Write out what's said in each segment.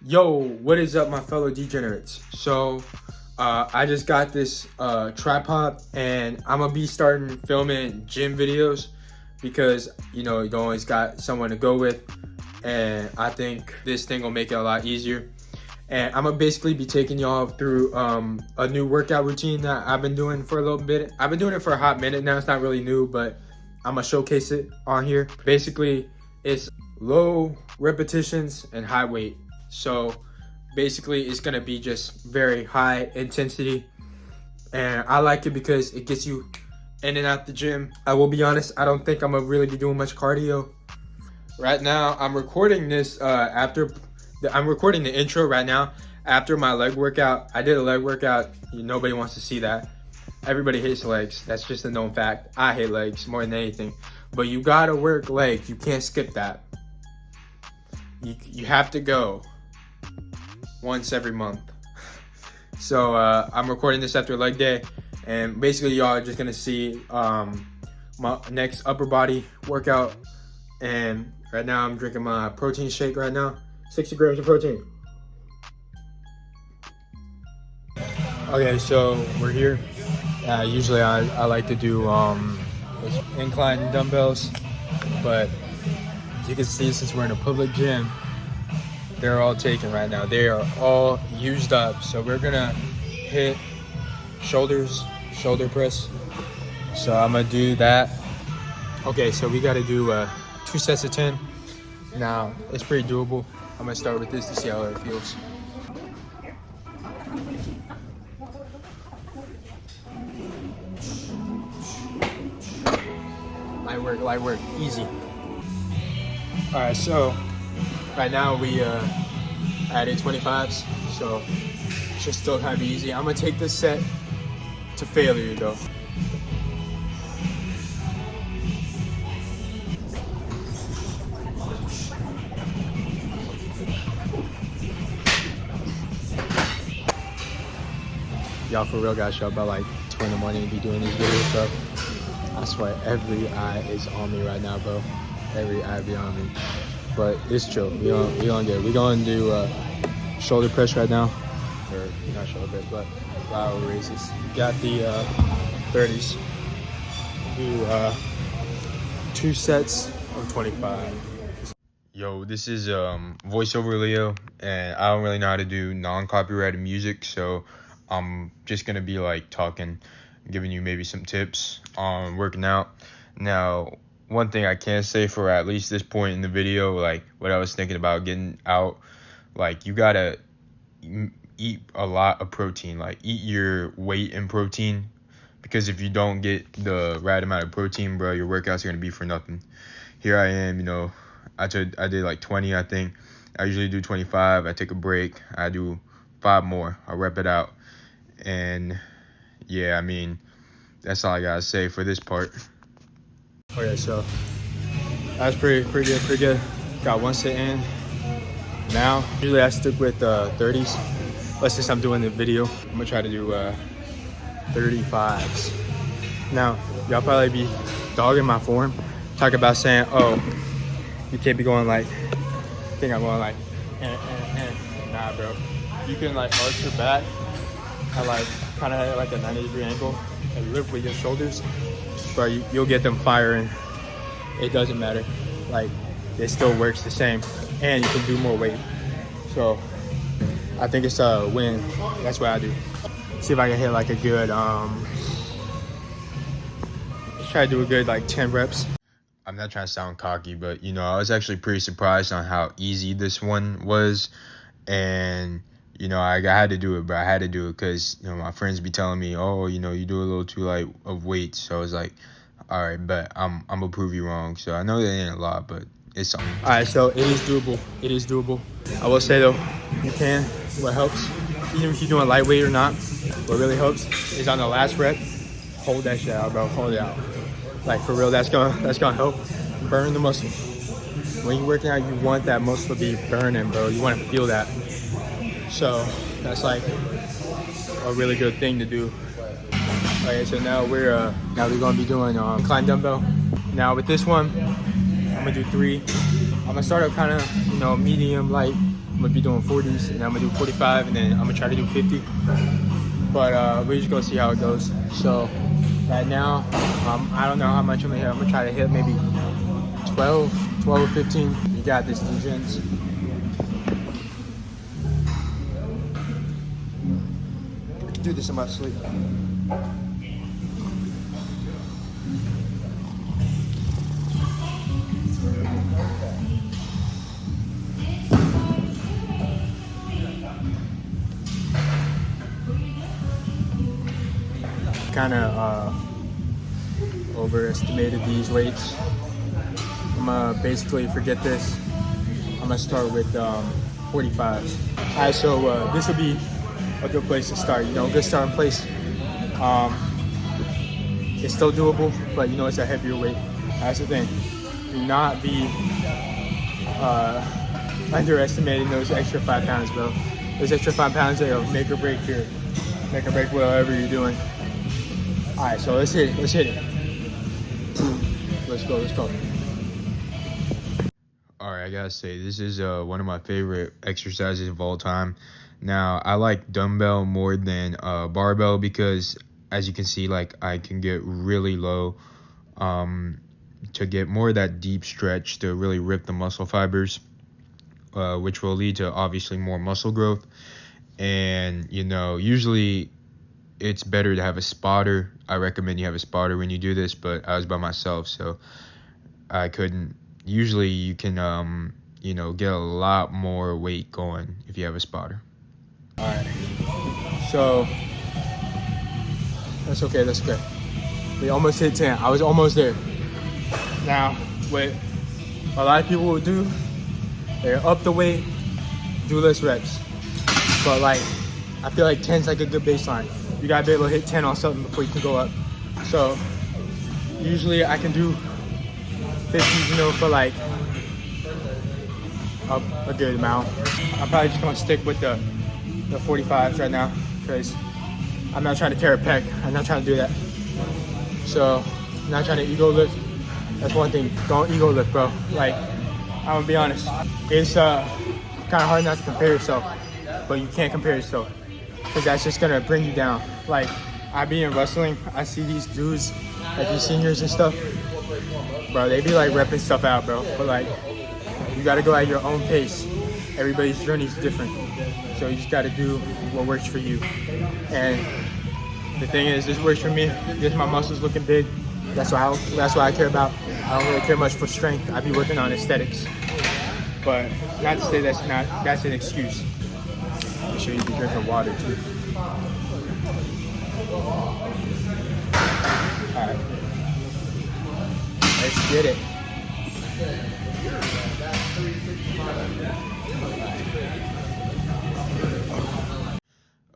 Yo, what is up, my fellow degenerates? I just got this tripod, and I'm gonna be starting filming gym videos because you always got someone to go with, and I think this thing will make it a lot easier. And I'm gonna basically be taking y'all through a new workout routine that I've been doing for a little bit. I've been doing it for a hot minute now. It's not really new, but I'm gonna showcase it on here. Basically, it's low repetitions and high weight. So basically it's gonna be just very high intensity, and I like it because it gets you in and out the gym. I will be honest, I don't think I'm gonna really be doing much cardio. Right now, I'm recording this I'm recording the intro right now after my leg workout. I did a leg workout. Nobody wants to see that. Everybody hates legs. That's just a known fact. I hate legs more than anything. But you gotta work legs. You can't skip that. You have to go once every month. So I'm recording this after leg day, and basically y'all are just gonna see my next upper body workout. And right now I'm drinking my protein shake right now, 60 grams of protein. Okay, so we're here. Usually I like to do incline dumbbells, but as you can see, since we're in a public gym, they're all taken right now. They are all used up. So we're gonna hit shoulder press. So I'm gonna do that. Okay, so we gotta do 2 sets of 10. Now, it's pretty doable. I'm gonna start with this to see how it feels. Light work, easy. All right, so right now we added 25s, so should still kind of be easy. I'm gonna take this set to failure though. Y'all for real gotta show up by like 2 in the morning and be doing these videos, bro. I swear every eye is on me right now, bro. Every eye be on me. But it's chill. We gonna get it. We gonna do shoulder press right now. Or not shoulder press, but lateral raises. Got the 30s. Do 2 sets of 25. Yo, this is voiceover Leo, and I don't really know how to do non-copyrighted music, so I'm just gonna be like talking, giving you maybe some tips on working out. Now, one thing I can say for at least this point in the video, like what I was thinking about getting out, like you gotta eat a lot of protein, like eat your weight in protein, because if you don't get the right amount of protein, bro, your workouts are gonna be for nothing. Here I am, I did like 20, I think. I usually do 25. I take a break. I do 5 more. I rep it out. And yeah, I mean, that's all I gotta say for this part. Okay, so that's pretty good. Got 1 set in. Now, usually I stick with 30s. But since I'm doing the video, I'm gonna try to do 35s. Now, y'all probably be dogging my form. Talk about saying, oh, you can't be going like, I think I'm going like, nah, bro. You can like arch your back at like, kind of like a 90-degree angle and lift with your shoulders, bro, you'll get them firing. It doesn't matter. Like, it still works the same, and you can do more weight. So I think it's a win. That's what I do. See if I can hit like a good let's try to do a good like 10 reps. I'm not trying to sound cocky, but I was actually pretty surprised on how easy this one was. And I had to do it, bro. I had to do it because my friends be telling me, oh, you do a little too light of weight. So I was like, all right, but I'm gonna prove you wrong. So I know that ain't a lot, but it's something. All right, so it is doable. It is doable. I will say though, you can. What helps, even if you're doing lightweight or not, what really helps is on the last rep, hold that shit out, bro. Hold it out. Like for real, that's gonna help burn the muscle. When you're working out, you want that muscle to be burning, bro. You want to feel that. So that's like a really good thing to do. Okay, so now we're gonna be doing incline dumbbell. Now with this one, I'm gonna do 3. I'm gonna start up kind of medium light I'm gonna be doing 40s, and then I'm gonna do 45, and then I'm gonna try to do 50. But we're just gonna see how it goes. So right now, I don't know how much I'm gonna hit. I'm gonna try to hit maybe 12 or 15. You got this, D-Gens. I can do this in my sleep. Kind of overestimated these weights. I'm gonna basically forget this. I'm gonna start with 45s. Alright, so this will be a good place to start. You know, good starting place. It's still doable, but you know it's a heavier weight. That's the thing. Do not be underestimating those extra 5 pounds, bro. Those extra 5 pounds are make or break here. Make or break whatever you're doing. All right, so let's hit it. Let's hit it. Let's go. Let's go. All right, I gotta say, this is one of my favorite exercises of all time. Now, I like dumbbell more than barbell because, as you can see, like I can get really low to get more of that deep stretch to really rip the muscle fibers, which will lead to obviously more muscle growth. And you know, usually it's better to have a spotter. I recommend you have a spotter when you do this, but I was by myself, so I couldn't. Usually you can, you know, get a lot more weight going if you have a spotter. All right, so that's okay, that's okay. We almost hit 10. I was almost there. Now, what a lot of people will do, they up the weight, do less reps. But like, I feel like 10's like a good baseline. You gotta be able to hit 10 on something before you can go up. So usually I can do 50s, you know, for like a good amount. I'm probably just gonna stick with the 45s right now because I'm not trying to tear a pec. I'm not trying to do that. So I'm not trying to ego lift. That's one thing. Don't ego lift, bro. Like, I'm gonna be honest. It's kind of hard not to compare yourself, but you can't compare yourself because that's just gonna bring you down. Like, I be in wrestling, I see these dudes, like these seniors and stuff, bro, they be like repping stuff out, bro. But like, you gotta go at your own pace. Everybody's journey is different. So you just gotta do what works for you. And the thing is, this works for me. This, my muscles looking big. That's what I care about. I don't really care much for strength. I be working on aesthetics. But not to say that's an excuse. Make sure you be drinking water too. Alright. Let's get it.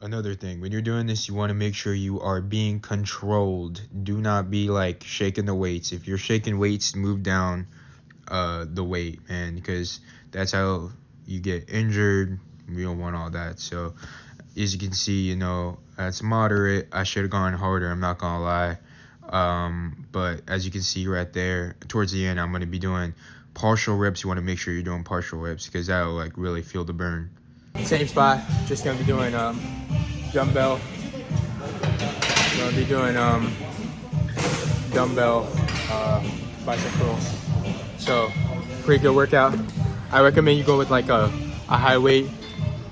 Another thing, when you're doing this, you want to make sure you are being controlled. Do not be like shaking the weights. If you're shaking weights, move down the weight, man, because that's how you get injured. We don't want all that. So as you can see, you know, that's moderate. I should have gone harder, I'm not gonna lie. But as you can see right there, towards the end, I'm going to be doing partial reps. You want to make sure you're doing partial reps because that will like really feel the burn. Same spot, just going to be doing dumbbell. I'm going to be doing dumbbell bicep curls. So pretty good workout. I recommend you go with like a high weight,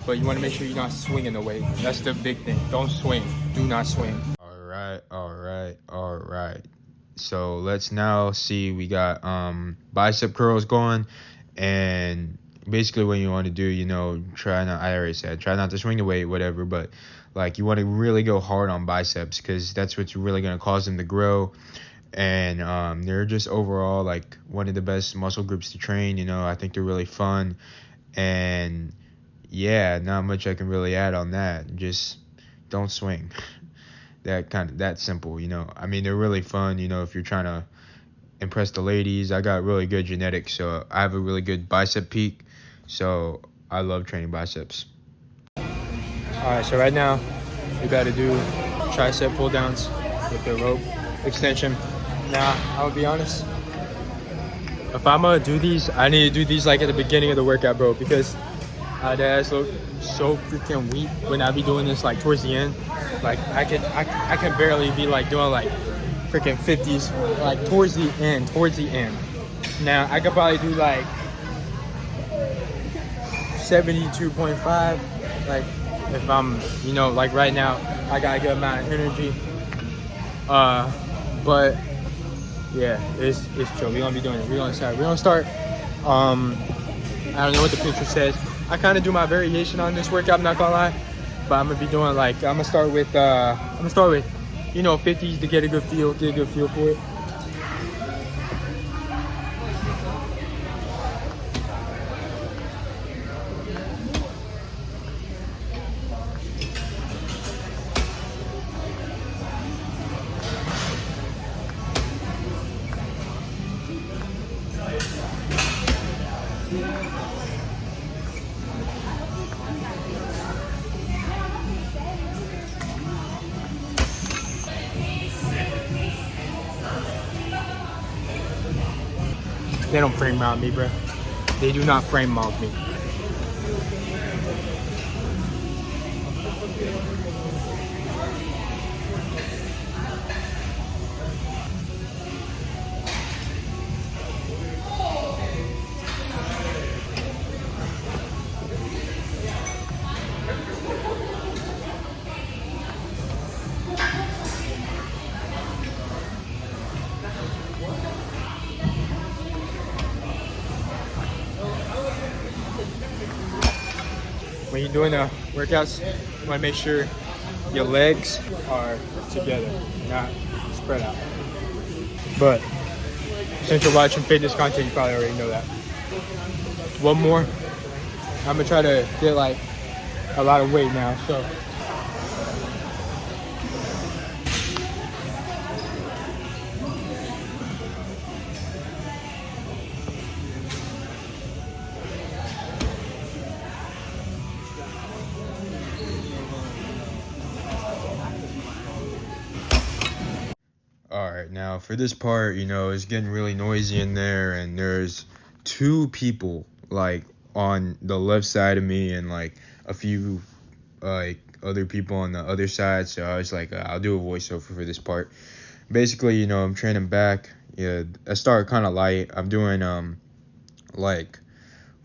but you want to make sure you're not swinging the weight. That's the big thing. Don't swing. Do not swing. All right. So let's now see, we got bicep curls going, and basically what you want to do, you know, I already said, try not to swing the weight, whatever, but like you want to really go hard on biceps because that's what's really going to cause them to grow. And they're just overall like one of the best muscle groups to train. You know, I think they're really fun, and yeah, not much I can really add on that. Just don't swing. That simple, you know. I mean, they're really fun, you know, if you're trying to impress the ladies. I got really good genetics, so I have a really good bicep peak, so I love training biceps. All right, so right now we got to do tricep pull downs with the rope extension. Now, I'll be honest, if I'm gonna do these, I need to do these like at the beginning of the workout, bro, because That's look so freaking weak when I be doing this like towards the end. Like I can barely be like doing like freaking 50s like towards the end. Now I could probably do like 72.5, like if I'm, like right now I got a good amount of energy. But yeah, it's chill. We're gonna be doing it. We're gonna start. I don't know what the picture says. I kind of do my variation on this workout, I'm not gonna lie. But I'm gonna be doing like, I'm gonna start with 50s to get a good feel for it. They don't frame mount me, bro. They do not frame mount me. When you're doing the workouts, you want to make sure your legs are together, not spread out. But since you're watching fitness content, you probably already know that. One more. I'm gonna try to get like a lot of weight now, so. All right, now for this part, it's getting really noisy in there, and there's two people like on the left side of me, and like a few like other people on the other side. So I was like, I'll do a voiceover for this part. Basically, I'm training back. Yeah, I start kind of light. I'm doing like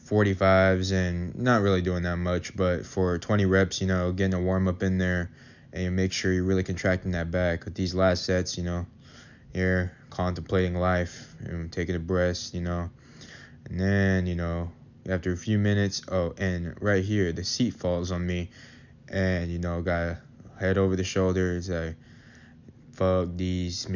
45s and not really doing that much, but for 20 reps, getting a warm up in there, and you make sure you're really contracting that back with these last sets. You're contemplating life and taking a breath, and then, after a few minutes, and right here, the seat falls on me, and, got head over the shoulders, like, fuck these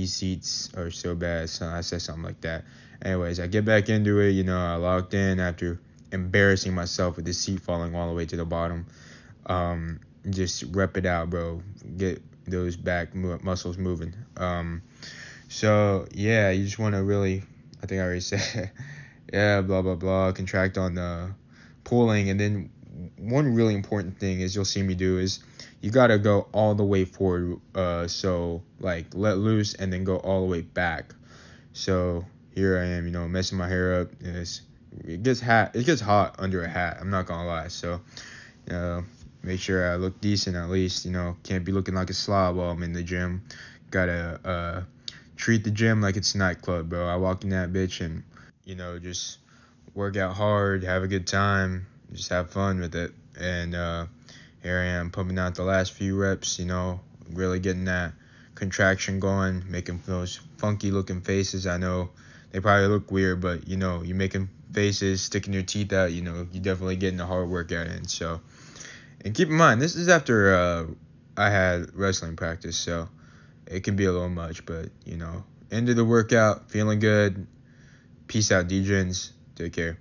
seats are so bad, so I said something like that. Anyways, I get back into it, I logged in after embarrassing myself with the seat falling all the way to the bottom. Just rep it out, bro. Get those back muscles moving. So yeah, you just want to really, I think I already said, yeah, blah blah blah, contract on the pulling. And then one really important thing is you'll see me do is you gotta go all the way forward, so like let loose and then go all the way back. So here I am, messing my hair up. It gets hot under a hat, I'm not gonna lie. So make sure I look decent at least, can't be looking like a slob while I'm in the gym. Gotta treat the gym like it's a nightclub, bro. I walk in that bitch and, just work out hard, have a good time, just have fun with it. And here I am pumping out the last few reps, really getting that contraction going, making those funky looking faces. I know they probably look weird, but, you're making faces, sticking your teeth out, you're definitely getting a hard workout in. So, and keep in mind, this is after I had wrestling practice, so it can be a little much, but, end of the workout, feeling good. Peace out, D-Gens. Take care.